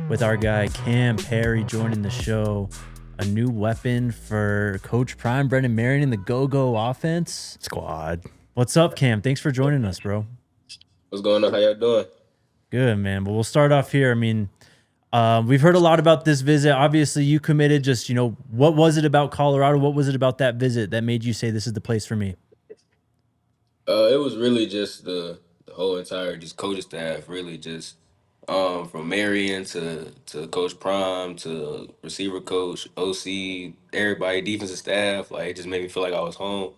with our guy Kam Perry joining the show. A new weapon for Coach Prime Brennan Marion in the go-go offense squad. What's up, Cam? Thanks for joining us, bro. What's going on? How y'all doing? Good, man. But we'll start off here. I mean, we've heard a lot about this visit. Obviously, you committed. Just, what was it about Colorado? What was it about that visit that made you say this is the place for me? It was really just the whole entire just coaching staff, really just from Marion to Coach Prime to receiver coach, OC, everybody, defensive staff. Like it just made me feel like I was home.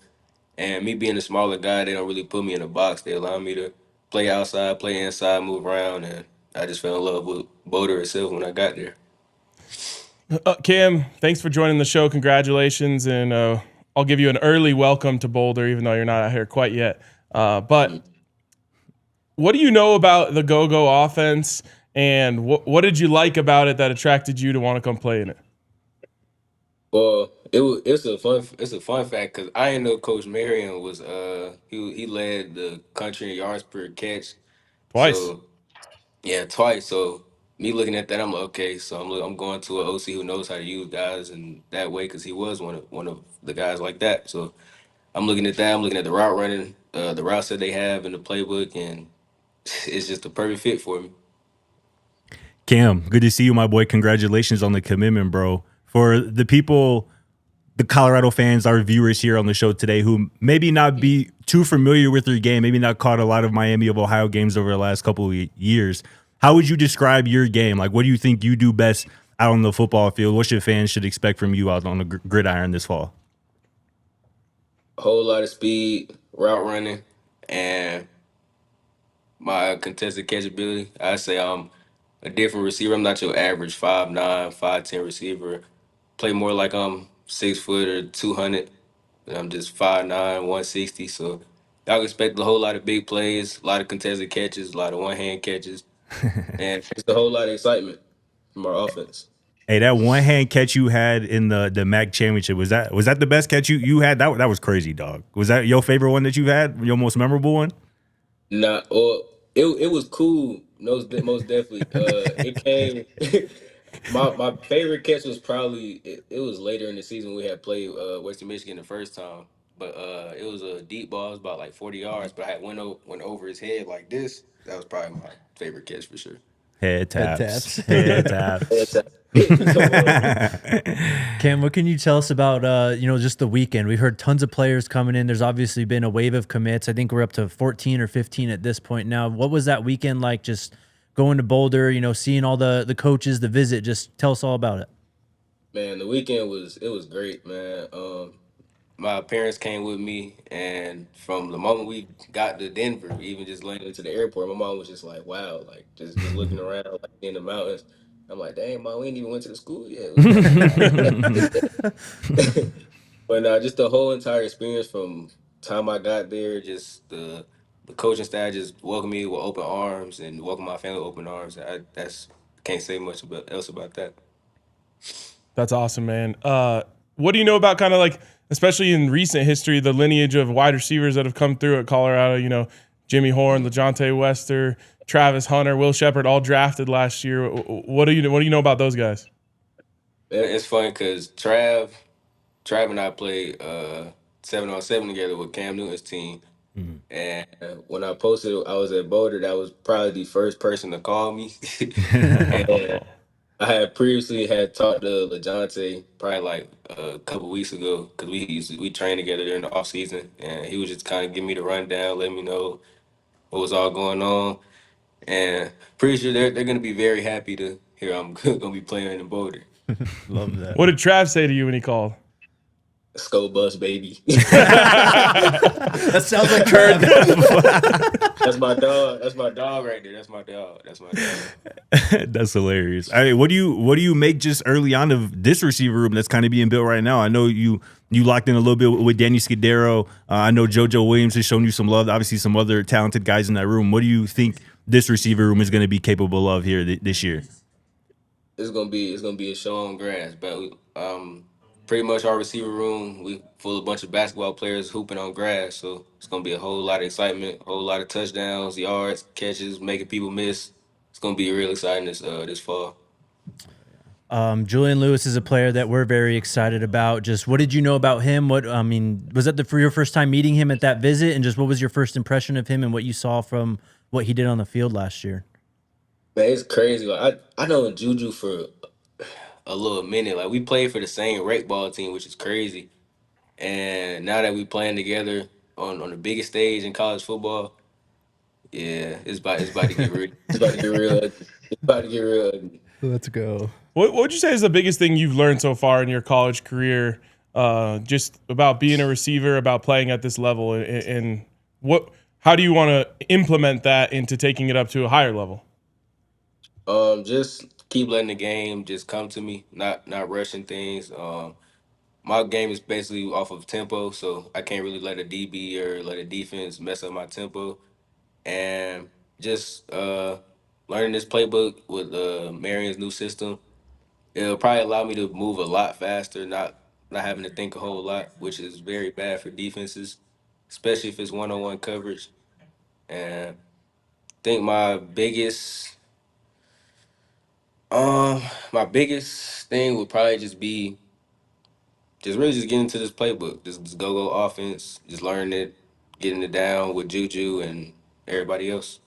And me being a smaller guy, they don't really put me in a box. They allow me to play outside, play inside, move around, and I just fell in love with Boulder itself when I got there. Cam, thanks for joining the show. Congratulations, and I'll give you an early welcome to Boulder, even though you're not out here quite yet. But what do you know about the go-go offense, and what did you like about it that attracted you to want to come play in it? Well, it's a fun fact because I didn't know Coach Marion was he led the country in yards per catch. Twice. So yeah, twice. So me looking at that, I'm like, okay. So I'm going to an OC who knows how to use guys in that way because he was one of the guys like that. So I'm looking at that. I'm looking at the route running, the routes that they have in the playbook, and it's just the perfect fit for me. Cam, good to see you, my boy. Congratulations on the commitment, bro. For the people, the Colorado fans, our viewers here on the show today who maybe not be too familiar with your game, maybe not caught a lot of Miami of Ohio games over the last couple of years, how would you describe your game? Like, what do you think you do best out on the football field? What should fans should expect from you out on the gridiron this fall? A whole lot of speed, route running, and my contested catchability. I say I'm a different receiver. I'm not your average 5'9", 5'10" receiver. Play more like I'm 6 foot or 200. And I'm just 5'9", 160. So y'all expect a whole lot of big plays, a lot of contested catches, a lot of one-hand catches, and it's a whole lot of excitement from our offense. Hey, that one hand catch you had in the MAC championship, was that the best catch you had? That was crazy, dog. Was that your favorite one that you've had? Your most memorable one? Not or it was cool. Most definitely. It came. My favorite catch was probably it was later in the season we had played Western Michigan the first time, but it was a deep ball. It was about like 40 yards, but I had went over his head like this. That was probably my favorite catch for sure. Head Head taps. taps. Head taps. Cam, what can you tell us about just the weekend? We've heard tons of players coming in. There's obviously been a wave of commits. I think we're up to 14 or 15 at this point now. What was that weekend like? Just going to Boulder, seeing all the coaches, the visit. Just tell us all about it. Man, the weekend was great, man. My parents came with me, and from the moment we got to Denver, even just landing to the airport, my mom was just like, "Wow!" Like just looking around, like in the mountains. I'm like, "Dang, mom, we ain't even went to the school yet." But just the whole entire experience from time I got there, just the coaching staff just welcomed me with open arms and welcomed my family with open arms. That's can't say much else about that. That's awesome, man. What do you know about kind of like, especially in recent history, the lineage of wide receivers that have come through at Colorado? Jimmy Horn, LeJontay Wester, Travis Hunter, Will Shepard, all drafted last year. What do you know about those guys? It's funny because Trav and I played 7-on-7 together with Cam Newton's team. And when I posted I was at Boulder, that was probably the first person to call me. And I had previously had talked to LeJontay probably like a couple weeks ago because we trained together during the off season, and he was just kind of giving me the rundown, letting me know what was all going on, and pretty sure they're gonna be very happy to hear I'm gonna be playing in Boulder. Love that. What did Trav say to you when he called? Skull bus, baby. That sounds like Kurt. That's my dog. That's my dog right there. That's my dog. That's hilarious. I mean, what do you make just early on of this receiver room that's kind of being built right now? I know you locked in a little bit with Danny Scudero. I know JuJu Williams has shown you some love. Obviously, some other talented guys in that room. What do you think this receiver room is going to be capable of here this year? It's gonna be a show on grass, but pretty much our receiver room we full of a bunch of basketball players hooping on grass, so it's gonna be a whole lot of excitement, a whole lot of touchdowns, yards, catches, making people miss. It's gonna be real exciting this fall. Julian Lewis is a player that we're very excited about. Just what did you know about him? Was that for your first time meeting him at that visit? And just what was your first impression of him and what you saw from what he did on the field last year? Man, it's crazy. Like I know JuJu for a little minute. Like we played for the same rec ball team, which is crazy. And now that we playing together on the biggest stage in college football, yeah, it's about to get real. It's about to get real. It's about to get real ugly. Let's go. What would you say is the biggest thing you've learned so far in your college career, just about being a receiver, about playing at this level, and how do you want to implement that into taking it up to a higher level? Just keep letting the game just come to me, not rushing things. My game is basically off of tempo, so I can't really let a DB or let a defense mess up my tempo. And just learning this playbook with Marion's new system, it'll probably allow me to move a lot faster, not having to think a whole lot, which is very bad for defenses, especially if it's one-on-one coverage. And I think my biggest thing would probably just be just really just getting into this playbook, just go offense, just learning it, getting it down with JuJu and everybody else.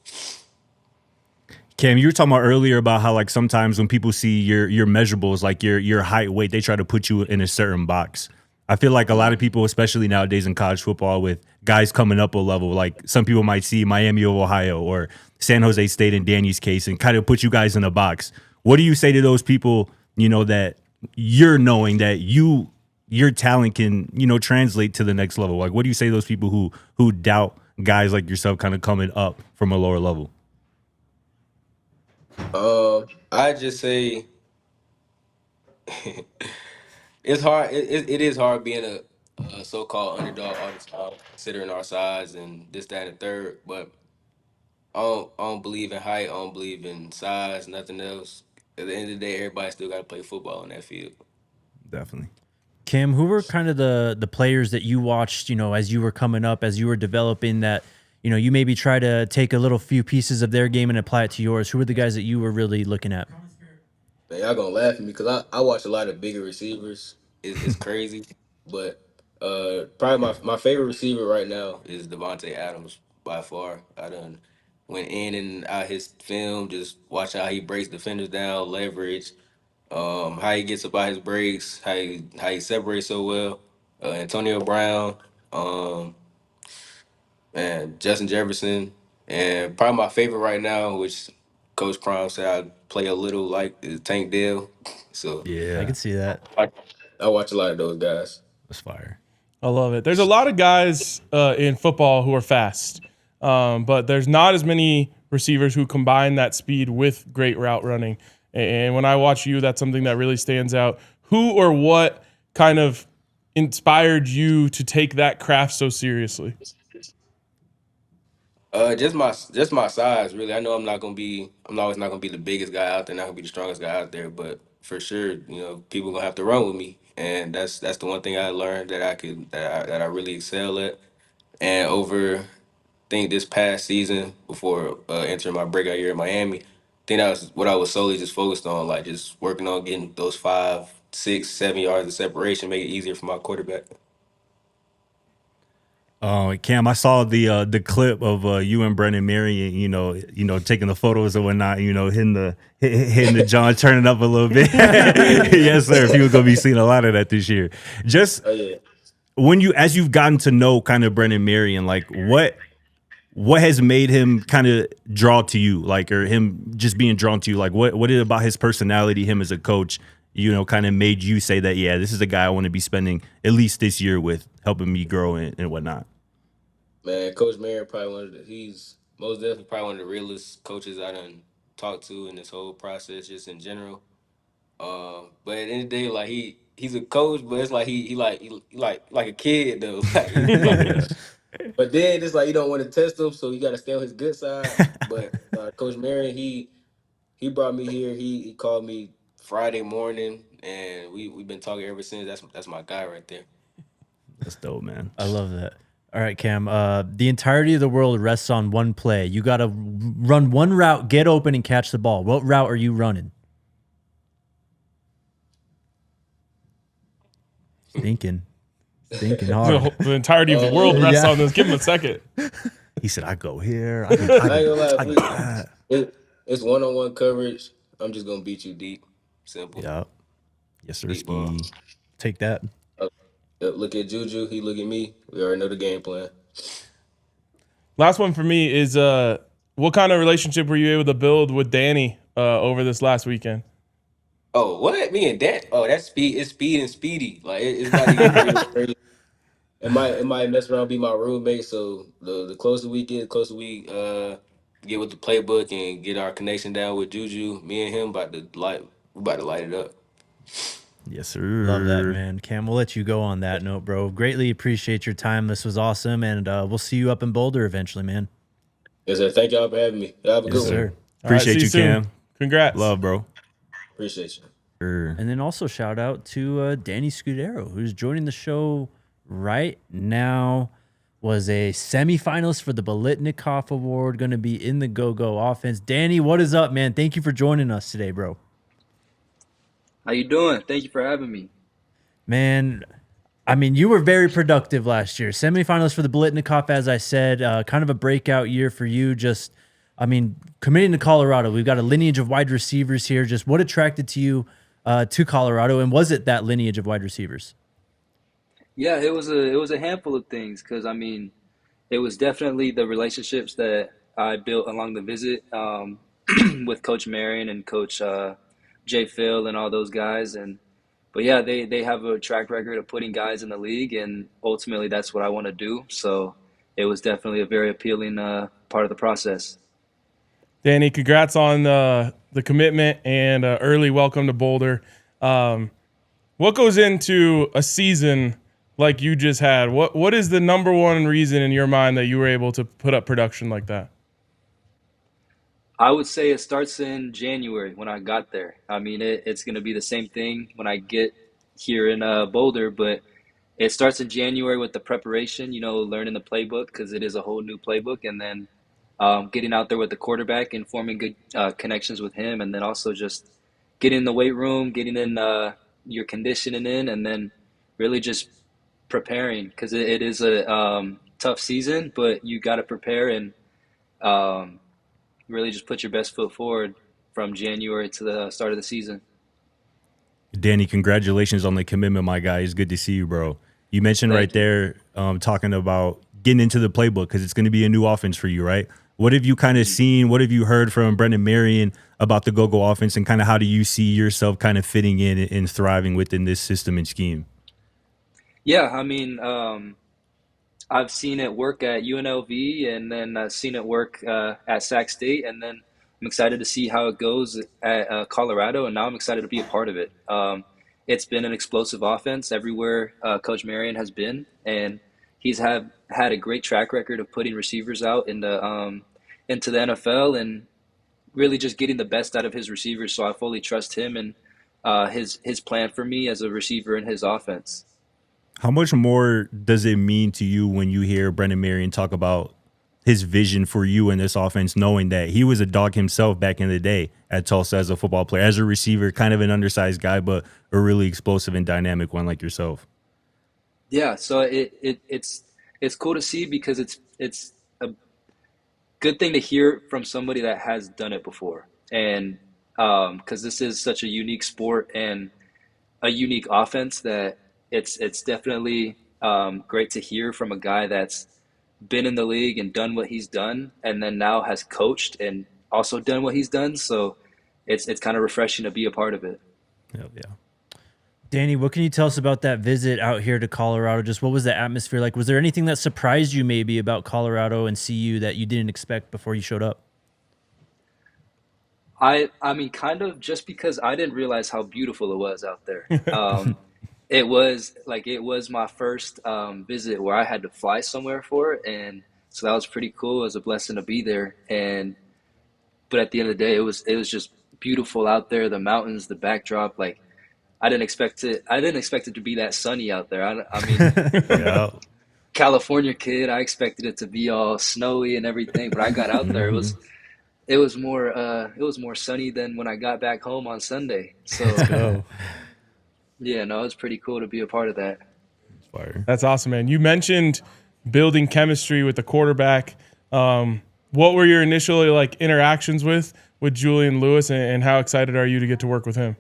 Cam, you were talking about earlier about how like sometimes when people see your measurables, like your height, weight, they try to put you in a certain box. I feel like a lot of people, especially nowadays in college football, with guys coming up a level, like some people might see Miami of Ohio or San Jose State in Danny's case and kind of put you guys in a box. What do you say to those people, that you're knowing that your talent can, translate to the next level? Like, what do you say to those people who doubt guys like yourself kind of coming up from a lower level? I just say it's hard. It is hard being a so-called underdog all the time, considering our size and this, that, and the third. But I don't believe in height. I don't believe in size. Nothing else. At the end of the day, everybody still got to play football on that field. Definitely. Cam, who were kind of the players that you watched, as you were coming up, as you were developing that, you maybe try to take a little few pieces of their game and apply it to yours? Who were the guys that you were really looking at? Man, y'all gonna laugh at me because I watch a lot of bigger receivers. It's crazy, but probably my favorite receiver right now is Devontae Adams by far. I done went in and out his film, just watch how he breaks defenders down, leverage, how he gets about his breaks, how he separates so well. Antonio Brown, um, and Justin Jefferson, and probably my favorite right now, which Coach Prime said I play a little like, is Tank Dell. So I Yeah, can see that. I watch a lot of those guys. that's fire. I love it. There's a lot of guys in football who are fast, but there's not as many receivers who combine that speed with great route running. And when I watch you, that's something that really stands out. Who or what kind of inspired you to take that craft so seriously? Just my size, really. I know I'm always not gonna be the biggest guy out there, not gonna be the strongest guy out there, but for sure, people gonna have to run with me, and that's the one thing I learned that I really excel at. And over, I think this past season before entering my breakout year in Miami, I think that was what I was solely just focused on, like just working on getting those 5, 6, 7 yards of separation, make it easier for my quarterback. Oh, Cam, I saw the clip of you and Brennan Marion, taking the photos and whatnot, hitting the John, turning up a little bit. Yes, sir. People gonna be seeing a lot of that this year. Just Oh yeah. as you've gotten to know kind of Brennan Marion, like what has made him kind of draw to you, like, or him just being drawn to you, like what is it about his personality, him as a coach, kind of made you say that, yeah, this is the guy I want to be spending at least this year with, helping me grow and whatnot. Man, Coach Marion probably he's most definitely probably one of the realest coaches I done talked to in this whole process, just in general. But at the end of the day, like he's a coach, but it's like he like a kid though. But then it's like you don't want to test him, so you got to stay on his good side. But Coach Marion, he brought me here. He called me Friday morning, and we've been talking ever since. That's my guy right there. That's dope, man. I love that. All right, Cam. The entirety of the world rests on one play. You got to run one route, get open, and catch the ball. What route are you running? Stinking hard. The entirety of the world rests on this. Give him a second. He said, "I go here. I ain't gonna lie, I if go that." it's one-on-one coverage. I'm just gonna beat you deep. Simple. Yeah. Yes, sir. Deep ball. Ski. Take that. Look at JuJu. He look at me. We already know the game plan. Last one for me is what kind of relationship were you able to build with Danny over this last weekend? Oh, what? Me and Dan? Oh, that's speed. It's speed and speedy. Like it's about to get crazy. It might mess around, be my roommate. So the closer we get, the closer we get with the playbook and get our connection down with JuJu. Me and him we about to light it up. Yes, sir. Love that, man. Cam, we'll let you go on that note, bro. Greatly appreciate your time. This was awesome, and we'll see you up in Boulder eventually, man. Yes, sir. Thank y'all for having me. Y'all have a Yes, good sir. one. Appreciate see you, you soon. Cam. Congrats. Love, bro. Appreciate you. Sure. And then also shout out to Danny Scudero, who's joining the show right now. Was a semifinalist for the Biletnikoff Award, going to be in the go-go offense. Danny, what is up, man? Thank you for joining us today, bro. How you doing? Thank you for having me. Man, I mean, you were very productive last year. Semifinalist for the Biletnikoff, as I said, kind of a breakout year for you. Just, I mean, committing to Colorado, we've got a lineage of wide receivers here. Just what attracted to you to Colorado, and was it that lineage of wide receivers? Yeah, it was a handful of things because I mean, it was definitely the relationships that I built along the visit with Coach Marion and Coach Jay Phil and all those guys. But yeah, they have a track record of putting guys in the league, and ultimately that's what I want to do. So it was definitely a very appealing part of the process. Danny, congrats on the commitment and early welcome to Boulder. What goes into a season like you just had? What is the number one reason in your mind that you were able to put up production like that? I would say it starts in January when I got there. I mean, it's going to be the same thing when I get here in Boulder, but it starts in January with the preparation, learning the playbook because it is a whole new playbook, and then getting out there with the quarterback and forming good connections with him, and then also just getting in the weight room, getting in your conditioning in, and then really just preparing because it is a tough season, but you got to prepare and really just put your best foot forward from January to the start of the season. Danny, congratulations on the commitment, my guy. It's good to see you, bro. You mentioned Thank there, talking about getting into the playbook because it's going to be a new offense for you, right? What have you kind of seen? What have you heard from Brennan Marion about the go-go offense, and kind of how do you see yourself kind of fitting in and thriving within this system and scheme? Yeah, I mean, I've seen it work at UNLV, and then I've seen it work at Sac State, and then I'm excited to see how it goes at Colorado, and now I'm excited to be a part of it. It's been an explosive offense everywhere Coach Marion has been, and he's had a great track record of putting receivers out into the NFL and really just getting the best out of his receivers. So I fully trust him and his plan for me as a receiver in his offense. How much more does it mean to you when you hear Brennan Marion talk about his vision for you in this offense, knowing that he was a dog himself back in the day at Tulsa as a football player, as a receiver, kind of an undersized guy, but a really explosive and dynamic one like yourself? Yeah, so it's cool to see because it's a good thing to hear from somebody that has done it before, and because this is such a unique sport and a unique offense that it's definitely great to hear from a guy that's been in the league and done what he's done, and then now has coached and also done what he's done. So it's kind of refreshing to be a part of it. Yeah. Danny, what can you tell us about that visit out here to Colorado? Just what was the atmosphere like? Was there anything that surprised you maybe about Colorado and CU that you didn't expect before you showed up? I mean, kind of just because I didn't realize how beautiful it was out there. It was my first visit where I had to fly somewhere for it, and so that was pretty cool. It was a blessing to be there, but at the end of the day, it was just beautiful out there. The mountains, the backdrop, like I didn't expect it to be that sunny out there. I mean, Yeah. California kid, I expected it to be all snowy and everything, but I got out there. It was more sunny than when I got back home on Sunday. So Let's go. Yeah, no, it's pretty cool to be a part of that. Fire. That's awesome, man. You mentioned building chemistry with the quarterback. What were your initial like interactions with Julian Lewis, and how excited are you to get to work with him?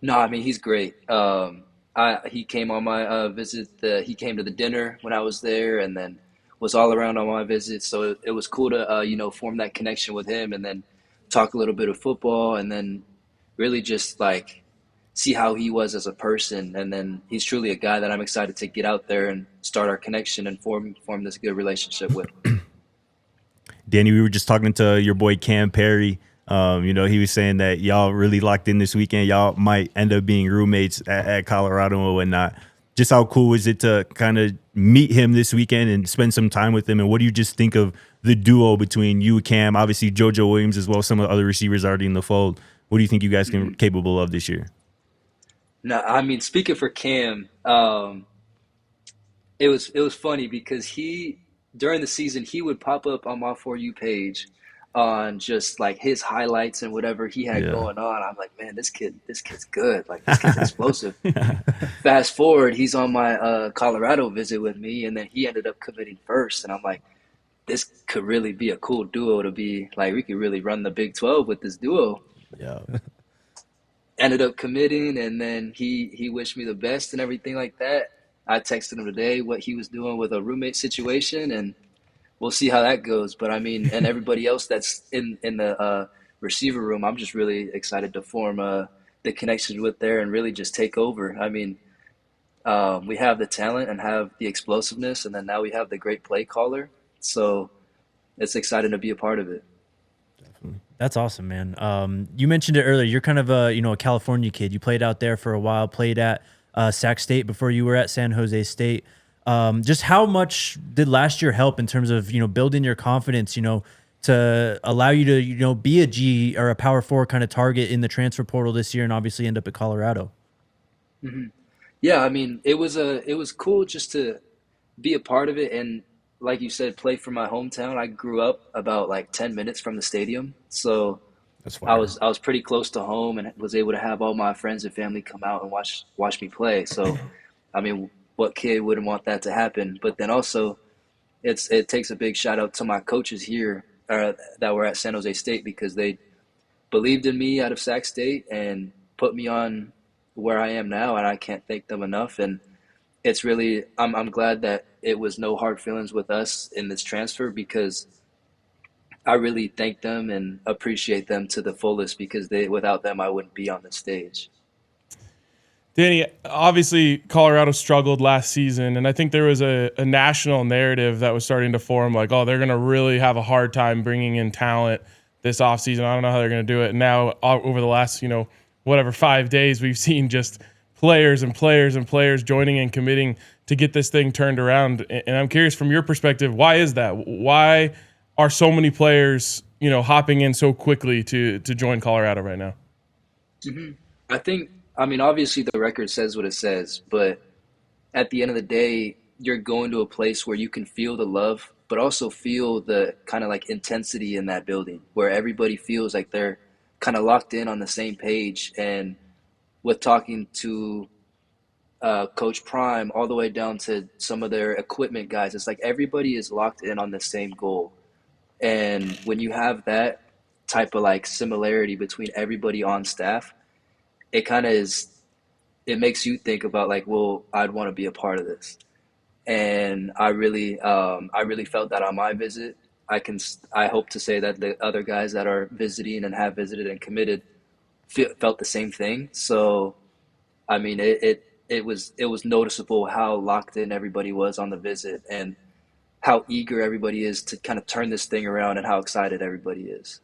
No, I mean he's great. He came on my visit. He came to the dinner when I was there, and then was all around on my visit. So it was cool to form that connection with him, and then talk a little bit of football, and then really just like see how he was as a person. And then he's truly a guy that I'm excited to get out there and start our connection and form this good relationship with. Danny, we were just talking to your boy Kam Perry. He was saying that y'all really locked in this weekend. Y'all might end up being roommates at Colorado and whatnot. Just how cool is it to kind of meet him this weekend and spend some time with him? And what do you just think of the duo between you, Cam, obviously JoJo Williams as well, some of the other receivers already in the fold? What do you think you guys can capable of this year? No, I mean speaking for Cam, it was funny because he during the season he would pop up on my For You page on just like his highlights and whatever he had Yeah. going on. I'm like, man, this kid's good. Like this kid's explosive. Fast forward, he's on my Colorado visit with me, and then he ended up committing first, and I'm like, this could really be a cool duo to be like. We could really run the Big 12 with this duo. Yeah. Ended up committing, and then he wished me the best and everything like that. I texted him today what he was doing with a roommate situation, and we'll see how that goes. But I mean, and everybody else that's in the receiver room, I'm just really excited to form the connections with there and really just take over. I mean, we have the talent and have the explosiveness, and then now we have the great play caller. So it's exciting to be a part of it. That's awesome, man. You mentioned it earlier. You're kind of a California kid. You played out there for a while. Played at Sac State before you were at San Jose State. Just how much did last year help in terms of building your confidence? To allow you to be a G or a Power 4 kind of target in the transfer portal this year, and obviously end up at Colorado. Yeah, I mean, it was cool just to be a part of it, and like you said, play for my hometown. I grew up about like 10 minutes from the stadium, so That's I fire. was I was pretty close to home and was able to have all my friends and family come out and watch me play. So, I mean, what kid wouldn't want that to happen? But then also, it takes a big shout out to my coaches here that were at San Jose State because they believed in me out of Sac State and put me on where I am now, and I can't thank them enough. And it's really I'm glad that it was no hard feelings with us in this transfer because I really thank them and appreciate them to the fullest because without them I wouldn't be on this stage. Danny, obviously Colorado struggled last season, and I think there was a national narrative that was starting to form like, oh, they're going to really have a hard time bringing in talent this offseason. I don't know how they're going to do it. Now, over the last, 5 days, we've seen just players and players and players joining and committing to get this thing turned around. And I'm curious from your perspective, why is that? Why are so many players, hopping in so quickly to join Colorado right now? I think I mean obviously the record says what it says, but at the end of the day, you're going to a place where you can feel the love, but also feel the kind of like intensity in that building where everybody feels like they're kind of locked in on the same page. And with talking to Coach Prime all the way down to some of their equipment guys, it's like everybody is locked in on the same goal. And when you have that type of like similarity between everybody on staff, it kind of is, it makes you think about like, well, I'd want to be a part of this. And I really felt that on my visit. I hope to say that the other guys that are visiting and have visited and committed felt the same thing. So, I mean, it was noticeable how locked in everybody was on the visit and how eager everybody is to kind of turn this thing around and how excited everybody is.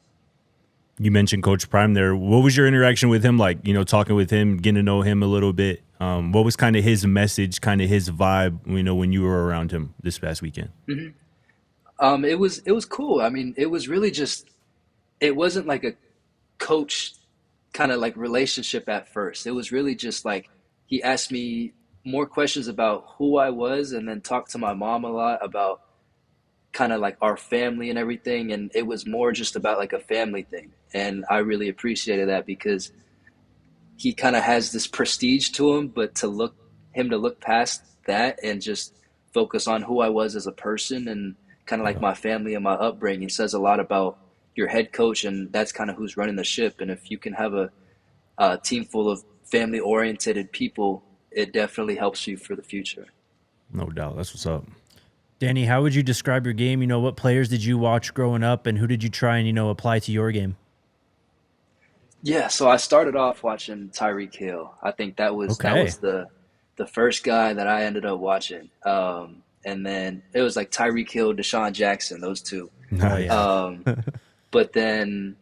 You mentioned Coach Prime there. What was your interaction with him like? Talking with him, getting to know him a little bit. What was kind of his message, kind of his vibe, when you were around him this past weekend? It was cool. I mean, it was really just it wasn't like a coach kind of like relationship at first. It was really just like he asked me more questions about who I was and then talked to my mom a lot about kind of like our family and everything. And it was more just about like a family thing. And I really appreciated that because he kind of has this prestige to him, but to look past that and just focus on who I was as a person and kind of like my family and my upbringing says a lot about your head coach, and that's kind of who's running the ship. And if you can have a team full of family-oriented people, it definitely helps you for the future. No doubt. That's what's up. Danny, how would you describe your game? You know, what players did you watch growing up, and who did you try and, you know, apply to your game? Yeah, so I started off watching Tyreek Hill. I think that was the first guy that I ended up watching. And then it was like Tyreek Hill, Deshaun Jackson, those two. Nice. But then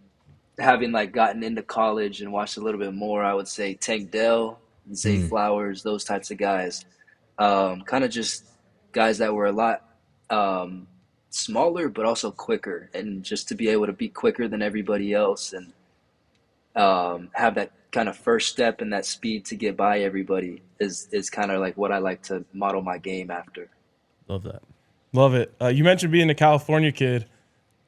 having like gotten into college and watched a little bit more, I would say Tank Dell, Zay Flowers, those types of guys. Kind of just guys that were a lot smaller, but also quicker. And just to be able to be quicker than everybody else and have that kind of first step and that speed to get by everybody is kind of like what I like to model my game after. Love that. Love it. You mentioned being a California kid.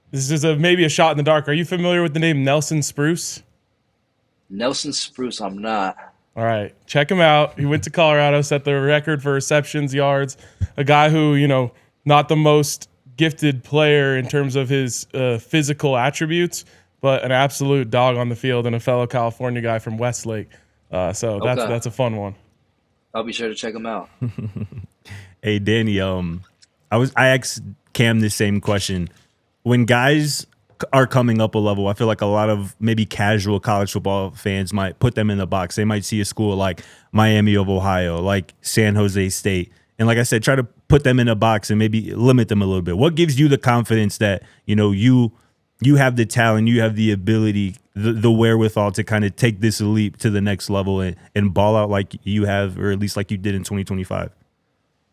This is maybe a shot in the dark. Are you familiar with the name Nelson Spruce? Nelson Spruce, I'm not. All right, check him out. He went to Colorado, set the record for receptions, yards. A guy who, you know, not the most gifted player in terms of his physical attributes, but an absolute dog on the field and a fellow California guy from Westlake. So that's a fun one. I'll be sure to check him out. Hey, Danny, I asked Cam this same question. When guys are coming up a level, I feel like a lot of maybe casual college football fans might put them in the box. They might see a school like Miami of Ohio, like San Jose State, and like I said, try to put them in a box and maybe limit them a little bit. What gives you the confidence that, you know, you have the talent, you have the ability, the wherewithal to kind of take this leap to the next level and ball out like you have, or at least like you did in 2025?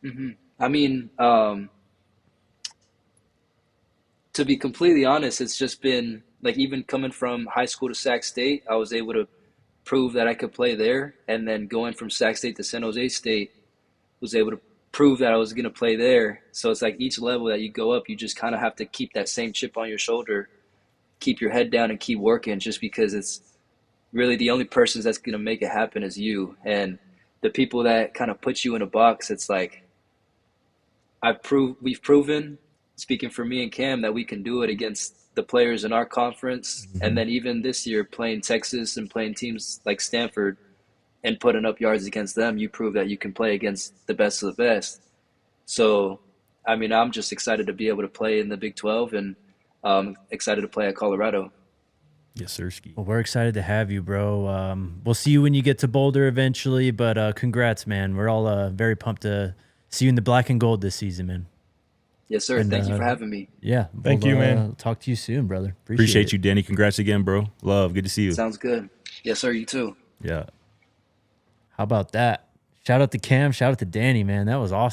Mm-hmm. I mean, to be completely honest, it's just been like, even coming from high school to Sac State, I was able to prove that I could play there. And then going from Sac State to San Jose State, was able to prove that I was going to play there. So it's like each level that you go up, you just kind of have to keep that same chip on your shoulder, keep your head down and keep working, just because it's really the only person that's going to make it happen is you. And the people that kind of put you in a box, it's like, we've proven, speaking for me and Cam, that we can do it against the players in our conference. Mm-hmm. And then even this year, playing Texas and playing teams like Stanford and putting up yards against them, you prove that you can play against the best of the best. So, I mean, I'm just excited to be able to play in the Big 12 and excited to play at Colorado. Yes, sir. Ski. Well, we're excited to have you, bro. We'll see you when you get to Boulder eventually, but congrats, man. We're all very pumped to see you in the black and gold this season, man. Yes, sir. And thank you for having me. Yeah. Thank you, man. Talk to you soon, brother. Appreciate you, Danny. Congrats again, bro. Love. Good to see you. Sounds good. Yes, sir. You too. Yeah. How about that? Shout out to Cam. Shout out to Danny, man. That was awesome.